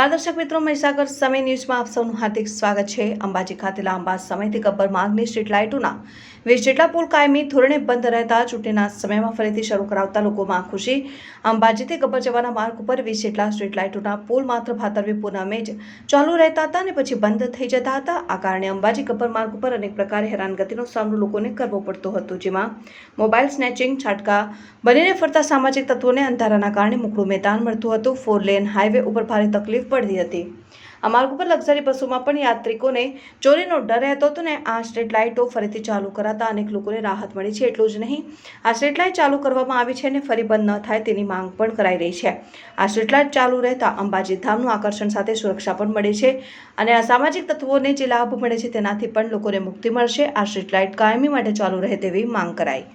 નમસ્કાર દર્શક મિત્રો, મહીસાગર સમય ન્યૂઝમાં આપ સૌનું હાર્દિક સ્વાગત છે। અંબાજી ખાતે લાંબા સમયથી ગબ્બર માર્ગની સ્ટ્રીટ લાઇટોના 20 જેટલા પુલ કાયમી ધોરણે બંધ રહેતા ચૂંટણીના સમયમાં ફરીથી શરૂ કરાવતા લોકોમાં ખુશી। અંબાજીથી ગબ્બર જવાના માર્ગ ઉપર 20 જેટલા સ્ટ્રીટ લાઇટોના પુલ માત્ર ભાદરવી પૂનમે જ ચાલુ રહેતા હતા અને પછી બંધ થઈ જતા હતા। આ કારણે અંબાજી ગબ્બર માર્ગ ઉપર અનેક પ્રકારે હેરાનગતિનો સામનો લોકોને કરવો પડતો હતો, જેમાં મોબાઈલ સ્નેચિંગ, છાટકા બનીને ફરતા સામાજિક તત્વોને અંધારાના કારણે મોકળું મેદાન મળતું હતું। 4 લેન હાઈવે ઉપર ભારે તકલીફ પડતી હતી। આ માર્ગ ઉપર લક્ઝરી બસોમાં પણ યાત્રિકોને ચોરીનો ડર રહેતો હતો ને આ સ્ટ્રીટ લાઇટો ફરીથી ચાલુ કરાતા અનેક લોકોને રાહત મળી છે। એટલું જ નહીં, આ સ્ટ્રીટ લાઇટ ચાલુ કરવામાં આવી છે અને ફરી બંધ ન થાય તેની માંગ પણ કરાઈ રહી છે। આ સ્ટ્રીટ લાઇટ ચાલુ રહેતા અંબાજી ધામનું આકર્ષણ સાથે સુરક્ષા પણ મળે છે અને અસામાજિક તત્વોને જે લાભ મળે છે તેનાથી પણ લોકોને મુક્તિ મળશે। આ સ્ટ્રીટ લાઇટ કાયમી માટે ચાલુ રહે તેવી માંગ કરાઈ।